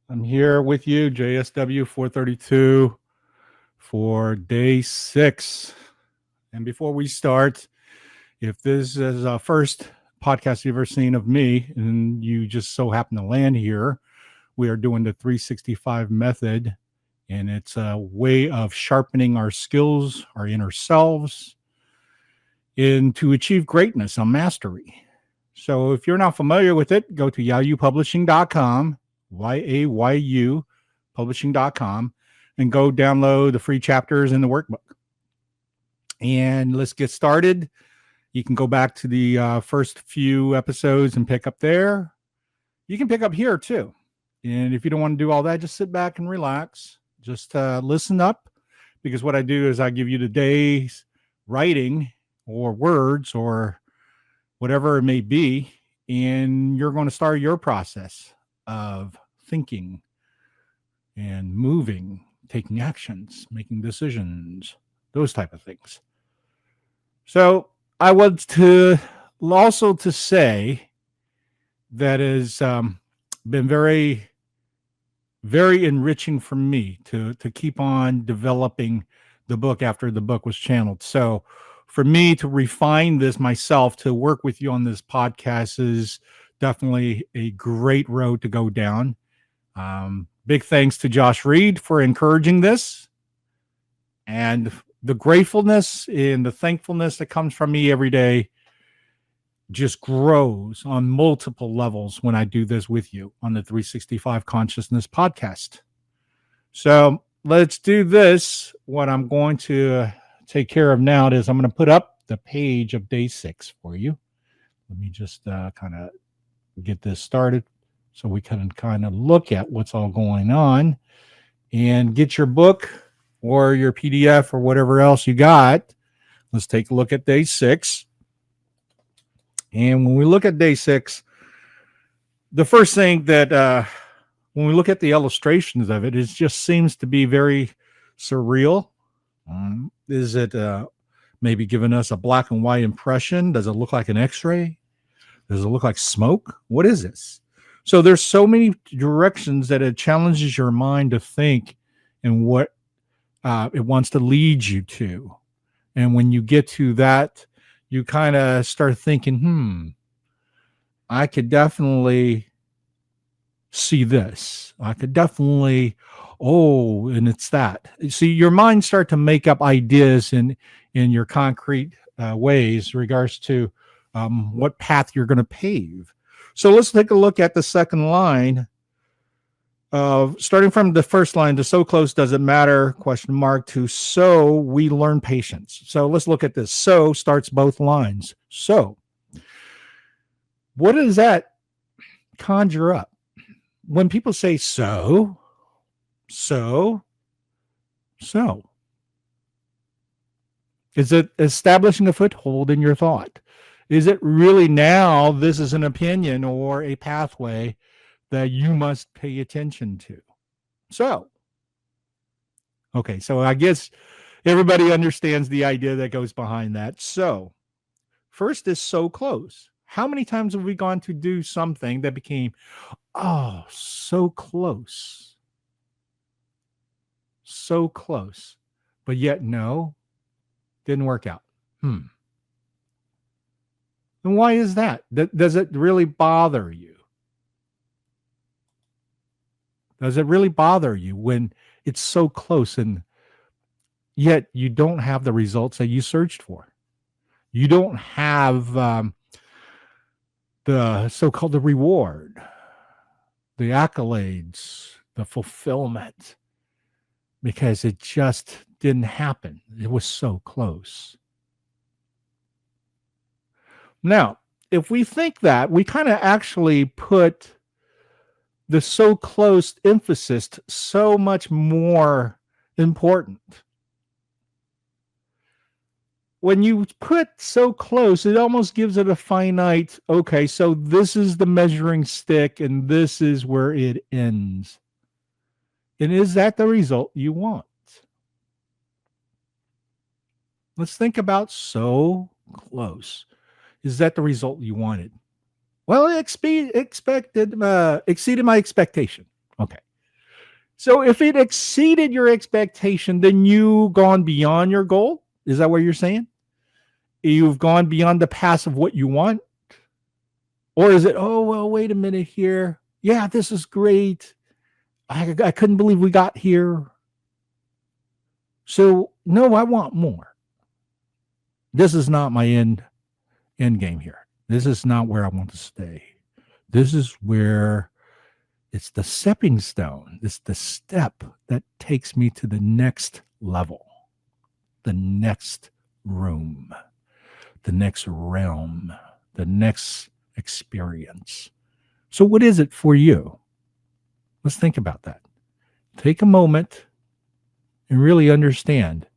I'm here with you, JSW 432, for day 6. And before we start, if this is a first podcast you've ever seen of me and you just so happen to land here, we are doing the 365 method, and it's a way of sharpening our skills, our inner selves, and to achieve greatness and mastery. So if you're not familiar with it, go to yayupublishing.com, YAYU publishing.com, and go download the free chapters in the workbook. And let's get started. You can go back to the first few episodes and pick up there. You can pick up here too. And if you don't want to do all that, just sit back and relax. Just listen up, because what I do is I give you the day's writing or words or whatever it may be, and you're going to start your process of thinking and moving, taking actions, making decisions, those type of things. So I want to also to say that has been very, very enriching for me to keep on developing the book after the book was channeled. So for me to refine this myself, to work with you on this podcast, is definitely a great road to go down. Big thanks to Josh Reed for encouraging this, and the gratefulness and the thankfulness that comes from me every day just grows on multiple levels when I do this with you on the 365 Consciousness podcast. So let's do this. What I'm going to take care of now is I'm going to put up the page of day 6 for you. Let me just kind of get this started so we can kind of look at what's all going on, and get your book or your PDF or whatever else you got. Let's take a look at day 6. And when we look at day 6, the first thing that when we look at the illustrations of it, it just seems to be very surreal. Is it maybe giving us a black and white impression? Does it look like an X-ray? Does it look like smoke? What is this? So there's so many directions that it challenges your mind to think and what it wants to lead you to. And when you get to that, you kind of start thinking, I could definitely see this. I could definitely, and it's that. See, your mind start to make up ideas in your concrete ways, regards to what path you're going to pave. So let's take a look at the second line. Starting from the first line, to so close does it matter, question mark, to so we learn patience. So let's look at this. So starts both lines. So what does that conjure up? When people say so, is it establishing a foothold in your thought? Is it really now this is an opinion or a pathway that you must pay attention to? So, okay, so I guess everybody understands the idea that goes behind that. So, first is so close. How many times have we gone to do something that became, so close? So close. But yet, no, didn't work out. And why is that? Does it really bother you? Does it really bother you when it's so close and yet you don't have the results that you searched for? You don't have the so-called the reward, the accolades, the fulfillment, because it just didn't happen. It was so close. Now, if we think that, we kind of actually put the so close emphasis so much more important. When you put so close, it almost gives it a finite, okay, so this is the measuring stick and this is where it ends. And is that the result you want? Let's think about so close. Is that the result you wanted? Well, it exceeded my expectation. Okay. So if it exceeded your expectation, then you've gone beyond your goal. Is that what you're saying? You've gone beyond the path of what you want? Or is it, oh, well, wait a minute here. Yeah, this is great. I couldn't believe we got here. So, no, I want more. This is not my end game here. This is not where I want to stay. This is where it's the stepping stone. It's the step that takes me to the next level, the next room, the next realm, the next experience. So, what is it for you? Let's think about that. Take a moment and really understand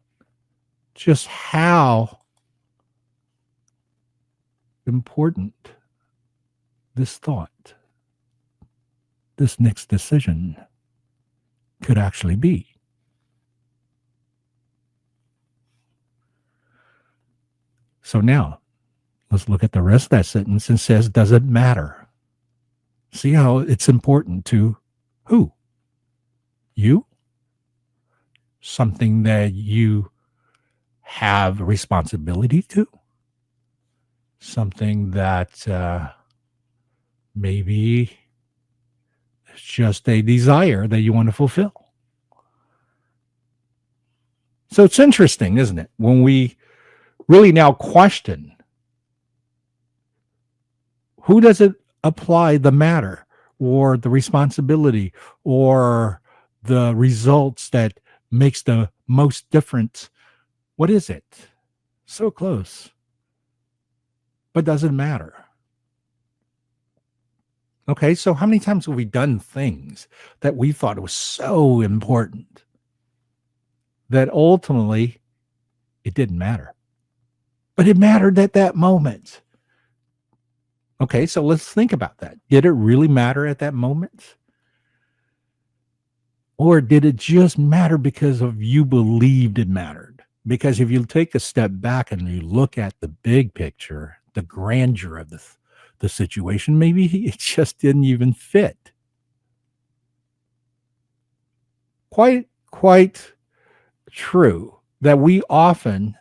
just how important this thought, this next decision could actually be. So now, let's look at the rest of that sentence and says, does it matter? See how it's important to who? You? Something that you have responsibility to? Something that maybe it's just a desire that you want to fulfill. So it's interesting, isn't it? When we really now question, who does it apply the matter or the responsibility or the results that makes the most difference? What is it? So close, but doesn't matter. Okay, so how many times have we done things that we thought was so important that ultimately it didn't matter? But it mattered at that moment. Okay, so let's think about that. Did it really matter at that moment? Or did it just matter because of you believed it mattered? Because if you take a step back and you look at the big picture, the grandeur of the situation, maybe it just didn't even fit. Quite true that we often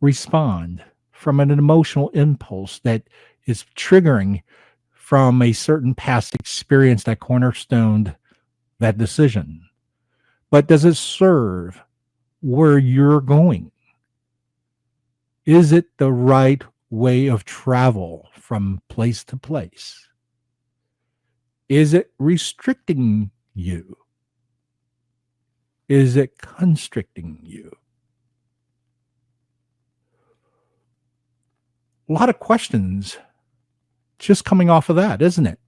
respond from an emotional impulse that is triggering from a certain past experience that cornerstoned that decision. But does it serve where you're going? Is it the right way of travel from place to place? Is it restricting you? Is it constricting you? A lot of questions just coming off of that, isn't it?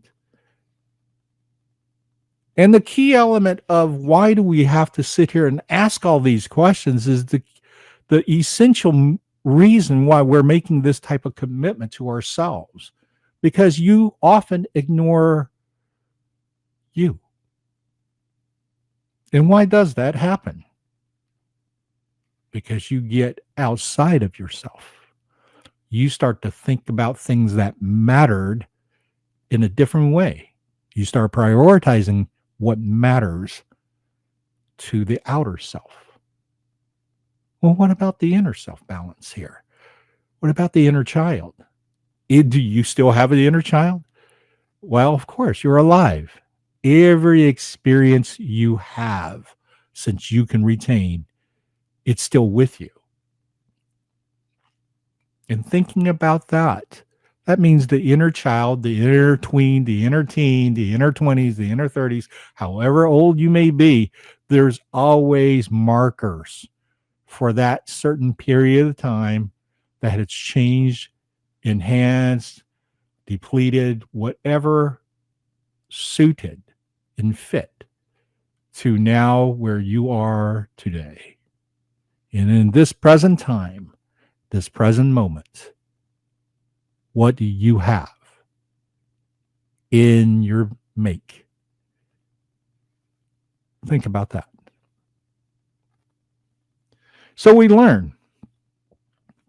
And the key element of why do we have to sit here and ask all these questions is the essential reason why we're making this type of commitment to ourselves, because you often ignore you. And why does that happen? Because you get outside of yourself. You start to think about things that mattered in a different way. You start prioritizing what matters to the outer self. Well, what about the inner self balance here? What about the inner child? Do you still have the inner child? Well, of course, you're alive. Every experience you have, since you can retain, it's still with you. And thinking about that, that means the inner child, the inner tween, the inner teen, the inner 20s, the inner 30s, however old you may be, there's always markers for that certain period of time that has changed, enhanced, depleted, whatever suited and fit to now where you are today. And in this present time, this present moment, what do you have in your make? Think about that. So we learn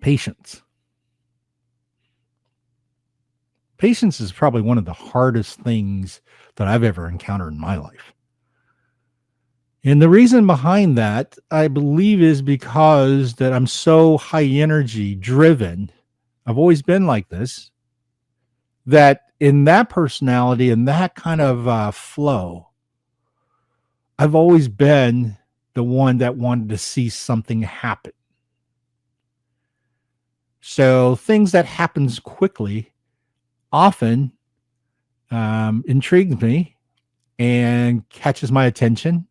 patience. Patience is probably one of the hardest things that I've ever encountered in my life. And the reason behind that, I believe, is because that I'm so high energy driven. I've always been like this, that in that personality and that kind of flow, I've always been the one that wanted to see something happen. So things that happens quickly often intrigues me and catches my attention.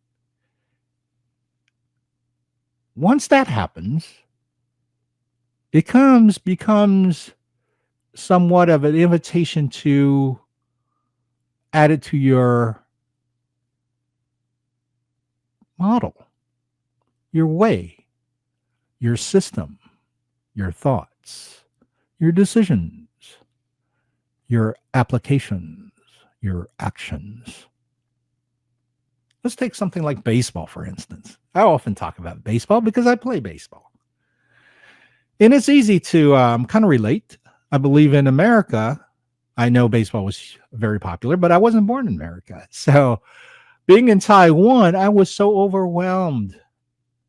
Once that happens, it becomes somewhat of an invitation to add it to your model, your way, your system, your thoughts, your decisions, your applications, your actions. Let's take something like baseball, for instance. I often talk about baseball because I play baseball. And it's easy to kind of relate. I believe in America, I know baseball was very popular, but I wasn't born in America. So being in Taiwan, I was so overwhelmed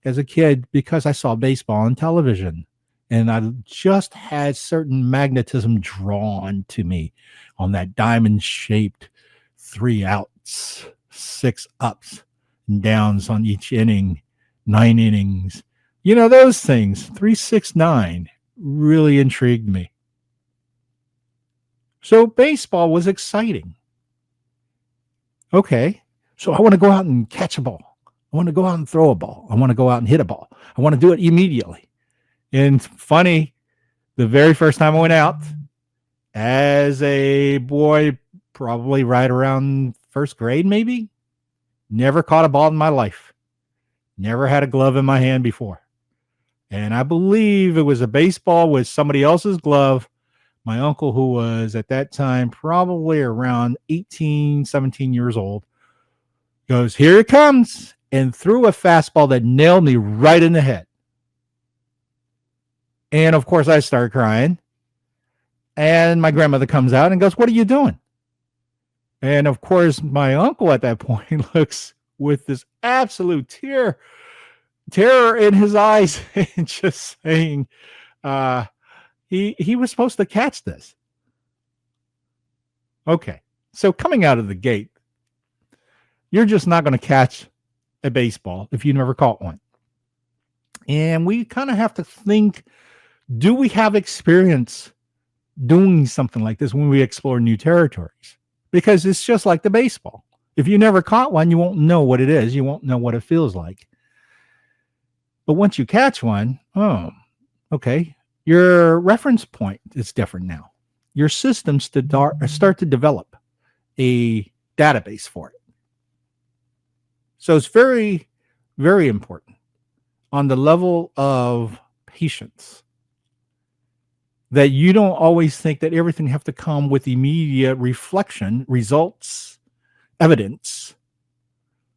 as a kid because I saw baseball on television. And I just had certain magnetism drawn to me on that diamond shaped 3 outs, 6 ups and downs on each inning, 9 innings. You know, those things, 369 really intrigued me. So baseball was exciting. Okay. So I want to go out and catch a ball. I want to go out and throw a ball. I want to go out and hit a ball. I want to do it immediately. And funny, the very first time I went out as a boy, probably right around first grade, maybe, never caught a ball in my life. Never had a glove in my hand before. And I believe it was a baseball with somebody else's glove. My uncle, who was at that time probably around 18, 17 years old, goes, "Here it comes," and threw a fastball that nailed me right in the head. And of course, I started crying. And my grandmother comes out and goes, "What are you doing?" And of course, my uncle at that point looks with this absolute terror in his eyes and just saying, he was supposed to catch this. Okay. So coming out of the gate, you're just not going to catch a baseball if you never caught one. And we kind of have to think, do we have experience doing something like this when we explore new territories? Because it's just like the baseball. If you never caught one, you won't know what it is. You won't know what it feels like. But once you catch one, oh, okay, your reference point is different now. Your systems start to develop a database for it. So it's very, very important on the level of patience that you don't always think that everything have to come with immediate reflection, results, evidence,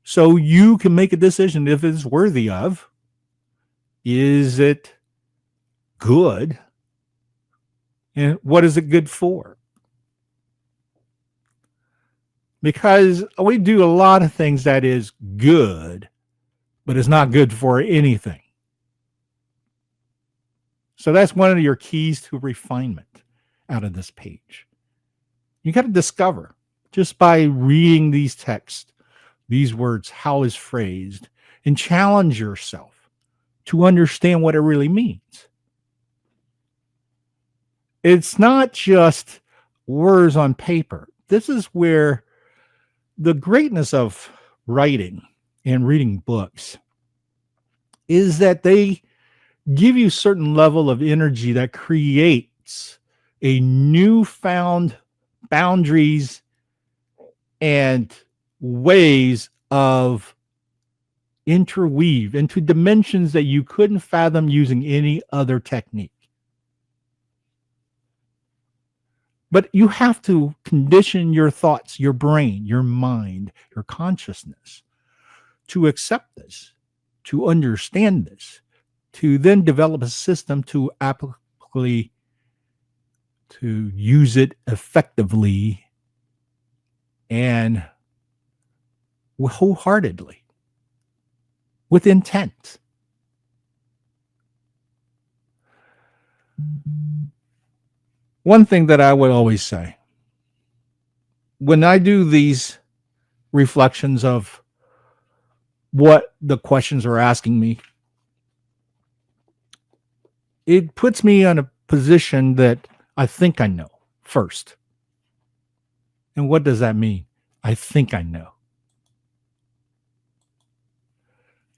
so you can make a decision if it's worthy of, is it good, and what is it good for? Because we do a lot of things that is good, but it's not good for anything. So that's one of your keys to refinement out of this page. You got to discover just by reading these texts, these words, how is phrased, and challenge yourself to understand what it really means. It's not just words on paper. This is where the greatness of writing and reading books is that they give you a certain level of energy that creates a newfound boundaries and ways of interweave into dimensions that you couldn't fathom using any other technique. But you have to condition your thoughts, your brain, your mind, your consciousness to accept this, to understand this, to then develop a system to applicably to use it effectively and wholeheartedly. with intent. One thing that I would always say when I do these reflections of what the questions are asking me, it puts me in a position that I think I know first. And what does that mean? I think I know.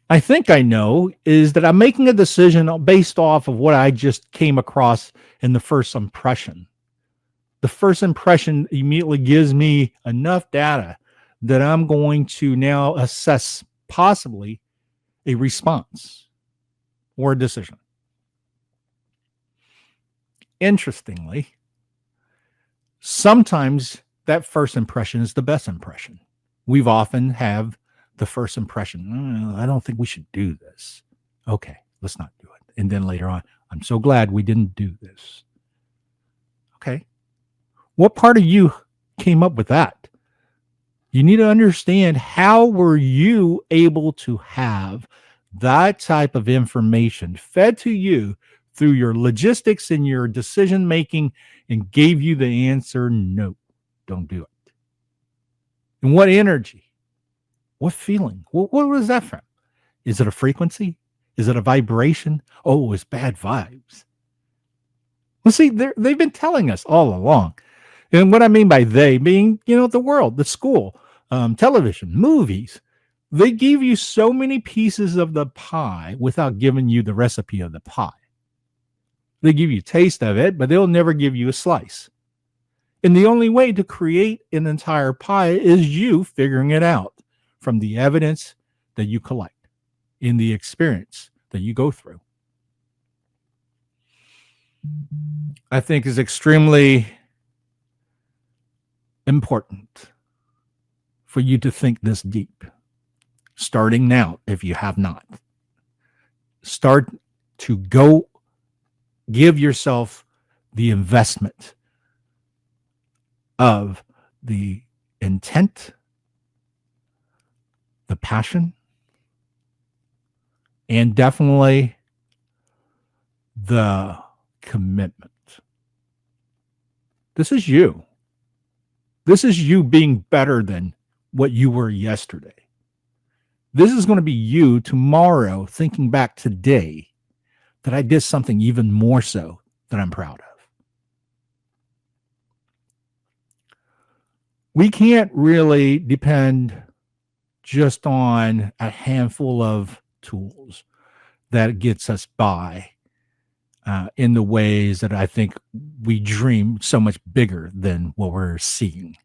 I think I know is that I'm making a decision based off of what I just came across in the first impression. The first impression immediately gives me enough data that I'm going to now assess possibly a response or a decision. Interestingly, sometimes that first impression is the best impression. We've often have the first impression, I don't think we should do this. Okay, let's not do it. And then later on, I'm so glad we didn't do this. Okay. What part of you came up with that? You need to understand, how were you able to have that type of information fed to you through your logistics and your decision making and gave you the answer, no, don't do it. And what energy? What feeling? What was that from? Is it a frequency? Is it a vibration? Oh, it's bad vibes. Well, see, they've been telling us all along. And what I mean by they being, the world, the school, television, movies, they give you so many pieces of the pie without giving you the recipe of the pie. They give you a taste of it, but they'll never give you a slice. And the only way to create an entire pie is you figuring it out from the evidence that you collect in the experience that you go through. I think is extremely important for you to think this deep, starting now. If you have not, start to go give yourself the investment of the intent, the passion, and definitely the commitment. This is you. This is you being better than what you were yesterday. This is going to be you tomorrow, thinking back today that I did something even more so that I'm proud of. We can't really depend just on a handful of tools that gets us by in the ways that I think we dream so much bigger than what we're seeing.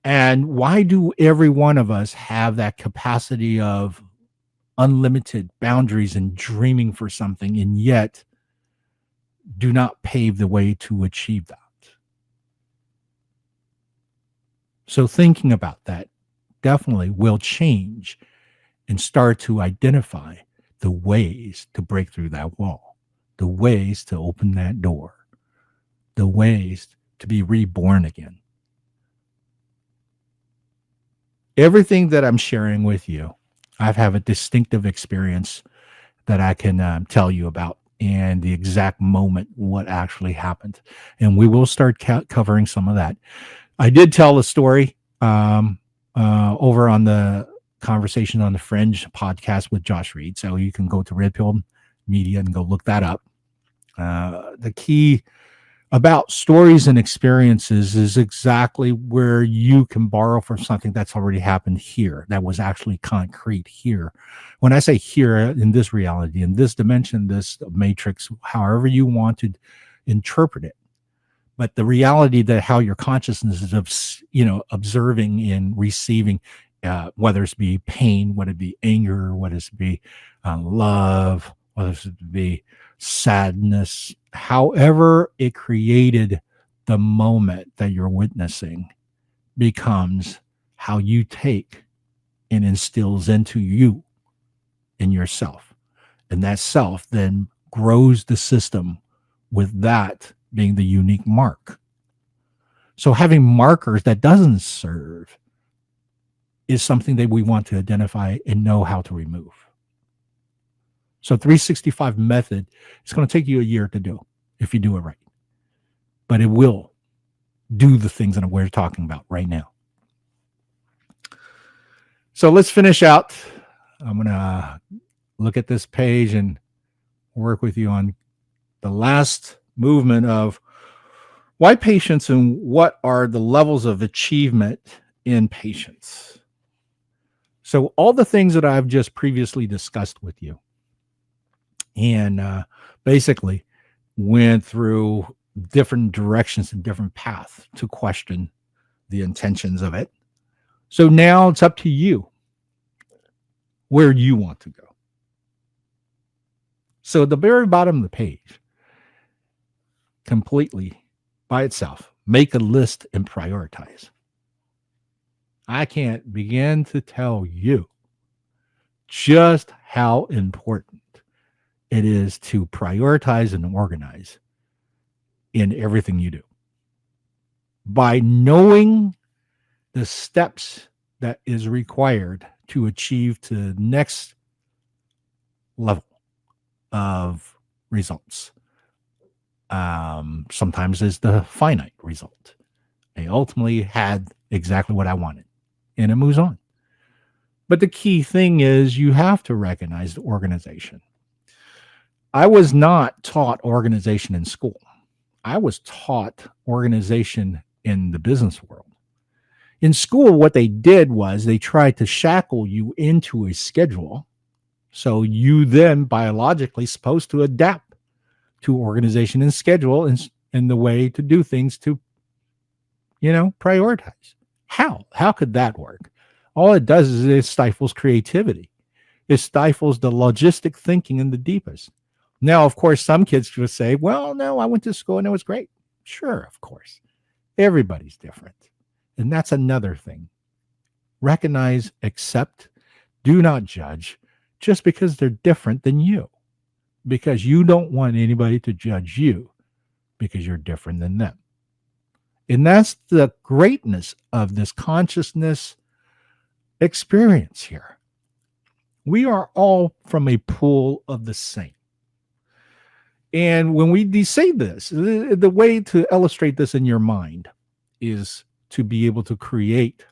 And why do every one of us have that capacity of unlimited boundaries and dreaming for something, and yet do not pave the way to achieve that? So thinking about that definitely will change and start to identify the ways to break through that wall, the ways to open that door, the ways to be reborn again. Everything that I'm sharing with you, I have a distinctive experience that I can tell you about, and the exact moment what actually happened. And we will start covering some of that. I did tell a story over on the Conversation on the Fringe podcast with Josh Reed. So you can go to Red Pill Media and go look that up. The key about stories and experiences is exactly where you can borrow from something that's already happened here, that was actually concrete here. When I say here, in this reality, in this dimension, this matrix, however you want to interpret it, but the reality that how your consciousness is, observing and receiving, whether it be pain, whether it be anger, whether it be love, whether it be sadness, however it created the moment that you're witnessing, becomes how you take and instills into you in yourself. And that self then grows the system, with that being the unique mark. So having markers that doesn't serve is something that we want to identify and know how to remove. So 365 method, it's going to take you a year to do if you do it right. But it will do the things that we're talking about right now. So let's finish out. I'm going to look at this page and work with you on the last movement of why patience and what are the levels of achievement in patience. So all the things that I've just previously discussed with you and basically went through different directions and different paths to question the intentions of it. So now it's up to you where you want to go. So at the very bottom of the page, completely by itself, make a list and prioritize. I can't begin to tell you just how important it is to prioritize and organize in everything you do. By knowing the steps that is required to achieve to the next level of results. Sometimes it's the finite result. I ultimately had exactly what I wanted, and it moves on. But the key thing is you have to recognize the organization. I was not taught organization in school. I was taught organization in the business world. In school, what they did was they tried to shackle you into a schedule. So you then biologically supposed to adapt to organization and schedule and the way to do things to, prioritize. How could that work? All it does is it stifles creativity. It stifles the logistic thinking in the deepest. Now, of course, some kids would say, well, no, I went to school and it was great. Sure, of course. Everybody's different. And that's another thing. Recognize, accept, do not judge just because they're different than you. Because you don't want anybody to judge you because you're different than them. And that's the greatness of this consciousness experience here. We are all from a pool of the same. And when we say this, the way to illustrate this in your mind is to be able to create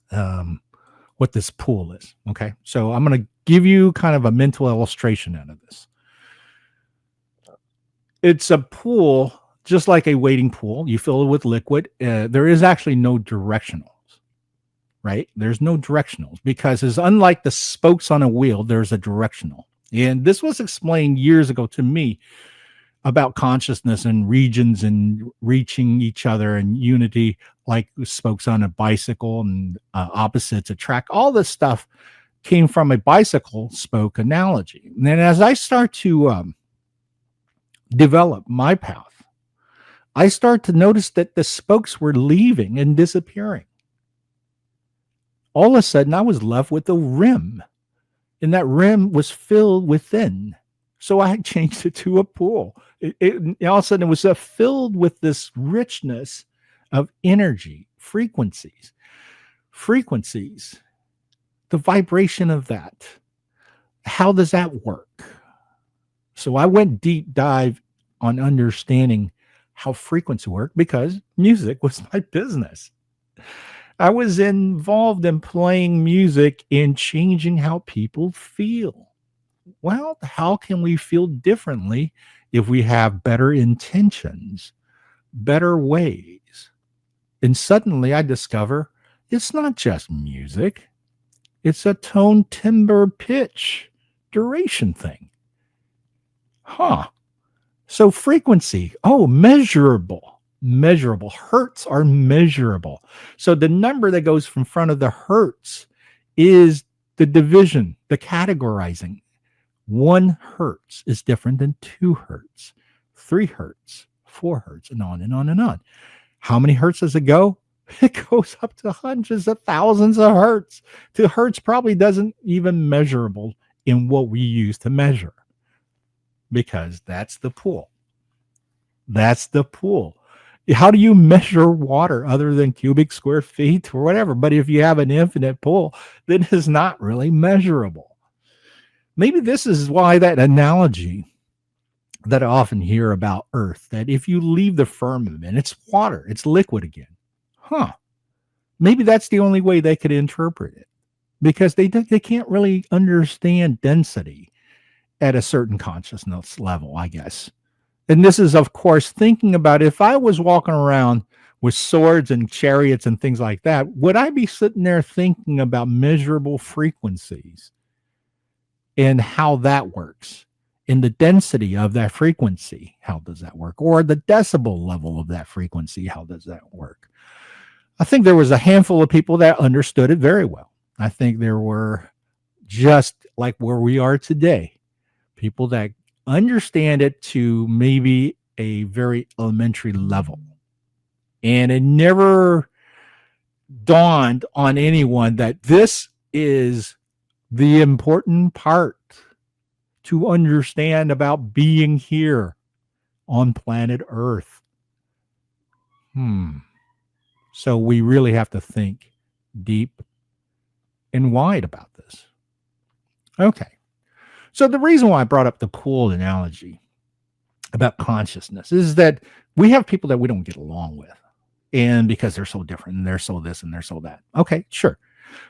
what this pool is. Okay. So I'm going to give you kind of a mental illustration out of this. It's a pool, just like a wading pool. You fill it with liquid. There is actually no directionals, right? There's no directionals because it's unlike the spokes on a wheel, there's a directional. And this was explained years ago to me about consciousness and regions and reaching each other and unity, like spokes on a bicycle and opposites attract. All this stuff came from a bicycle spoke analogy. And then as I start to develop my path, I start to notice that the spokes were leaving and disappearing. All of a sudden, I was left with a rim, and that rim was filled within. So I changed it to a pool. All of a sudden, it was filled with this richness of energy, frequencies, the vibration of that. How does that work? So I went deep dive on understanding how frequency worked because music was my business. I was involved in playing music and changing how people feel. Well, how can we feel differently if we have better intentions, better ways? And suddenly I discover it's not just music. It's a tone, timbre, pitch, duration thing. So frequency, measurable. Hertz are measurable. So the number that goes from front of the hertz is the division, the categorizing. 1 hertz is different than 2 hertz, 3 hertz, 4 hertz, and on and on and on. How many hertz does it go? It goes up to hundreds of thousands of hertz. To hertz probably doesn't even measurable in what we use to measure, because that's the pool. That's the pool. How do you measure water other than cubic square feet or whatever? But if you have an infinite pool, then it's not really measurable. Maybe this is why that analogy that I often hear about Earth, that if you leave the firmament, it's water, it's liquid again. Huh. Maybe that's the only way they could interpret it, because they can't really understand density at a certain consciousness level, I guess. And this is, of course, thinking about if I was walking around with swords and chariots and things like that, would I be sitting there thinking about measurable frequencies and how that works? In the density of that frequency, how does that work? Or the decibel level of that frequency, how does that work? I think there was a handful of people that understood it very well. I think there were, just like where we are today, people that understand it to maybe a very elementary level. And it never dawned on anyone that this is the important part to understand about being here on planet Earth. So we really have to think deep and wide about this. Okay. So the reason why I brought up the pool analogy about consciousness is that we have people that we don't get along with. And because they're so different and they're so this and they're so that. Okay, sure.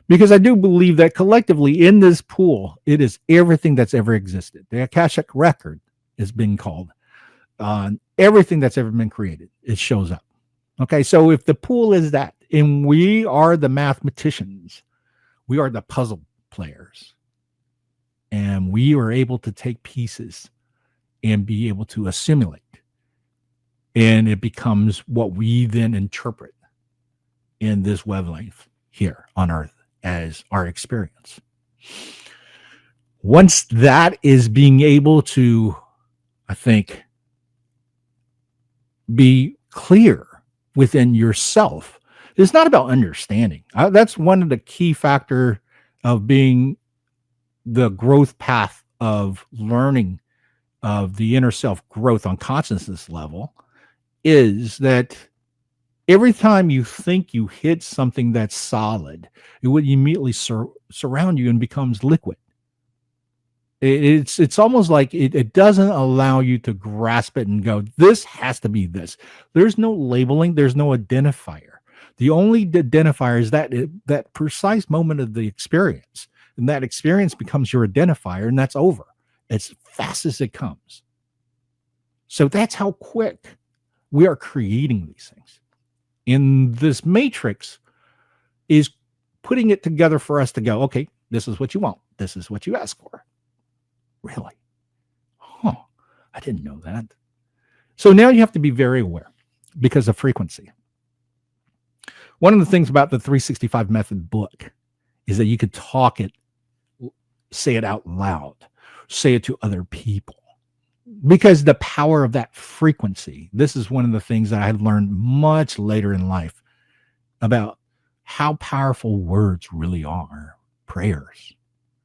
Because I do believe that collectively in this pool, it is everything that's ever existed. The Akashic record is being called on everything that's ever been created. It shows up. Okay, so if the pool is that, and we are the mathematicians, we are the puzzle players, and we are able to take pieces and be able to assimilate, and it becomes what we then interpret in this wavelength here on Earth as our experience. Once that is being able to, I think, be clear within yourself, it's not about understanding. That's one of the key factor of being the growth path of learning of the inner self growth on consciousness level, is that every time you think you hit something that's solid, it would immediately surround you and becomes liquid. It's almost like it doesn't allow you to grasp it and go, this has to be this. There's no labeling. There's no identifier. The only identifier is that precise moment of the experience. And that experience becomes your identifier, and that's over as fast as it comes. So that's how quick we are creating these things. In this matrix is putting it together for us to go, okay, this is what you want. This is what you ask for. Really? Huh. I didn't know that. So now you have to be very aware because of frequency. One of the things about the 365 method book is that you could talk it, say it out loud, say it to other people. Because the power of that frequency, this is one of the things that I learned much later in life about how powerful words really are. Prayers,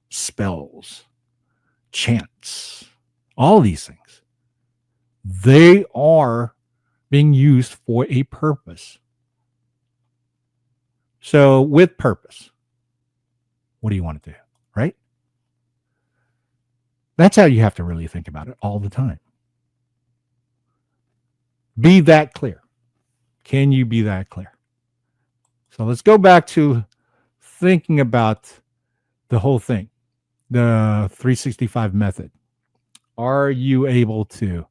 spells, chants, all these things. They are being used for a purpose. So with purpose, what do you want to do, right? That's how you have to really think about it all the time. Be that clear. Can you be that clear? So let's go back to thinking about the whole thing, the 365 method. Are you able to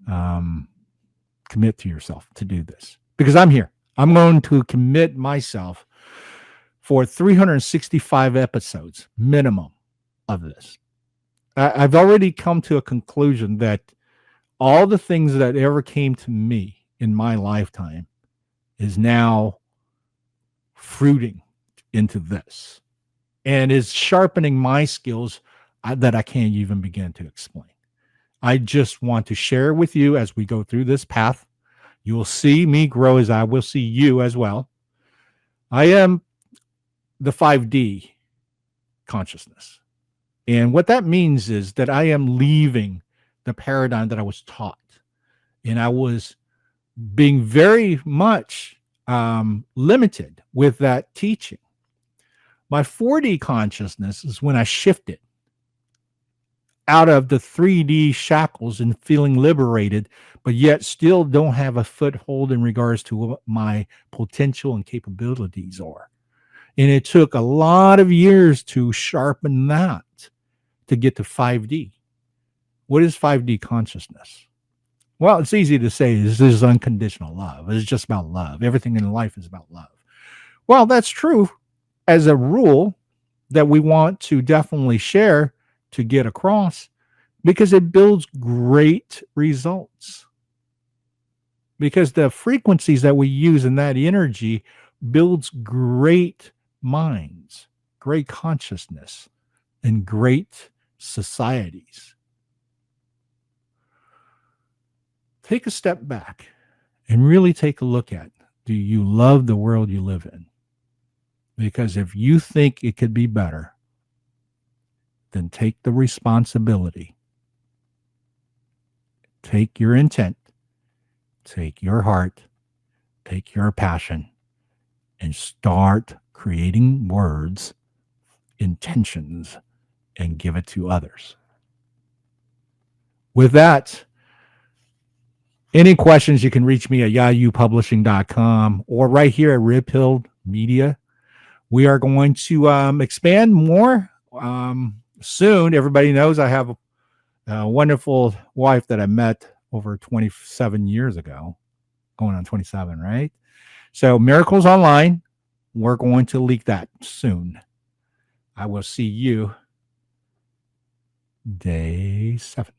commit to yourself to do this? Because I'm here. I'm going to commit myself for 365 episodes minimum of this. I've already come to a conclusion that all the things that ever came to me in my lifetime is now fruiting into this and is sharpening my skills that I can't even begin to explain. I just want to share with you as we go through this path. You will see me grow as I will see you as well. I am the 5D consciousness. And what that means is that I am leaving the paradigm that I was taught. And I was being very much limited with that teaching. My 4D consciousness is when I shifted out of the 3D shackles and feeling liberated, but yet still don't have a foothold in regards to what my potential and capabilities are. And it took a lot of years to sharpen that to get to 5D. What is 5D consciousness? Well, it's easy to say this is unconditional love. It's just about love. Everything in life is about love. Well, that's true as a rule that we want to definitely share to get across, because it builds great results. Because the frequencies that we use in that energy builds great minds, great consciousness, and great societies. Take a step back and really take a look at, do you love the world you live in? Because if you think it could be better, then take the responsibility. Take your intent, take your heart, take your passion, and start creating words, intentions, and give it to others. With that, any questions, you can reach me at yayupublishing.com or right here at Rib Media. We are going to expand more soon. Everybody knows I have a wonderful wife that I met over 27 years ago, going on 27, right? So Miracles Online, we're going to leak that soon. I will see you day 7.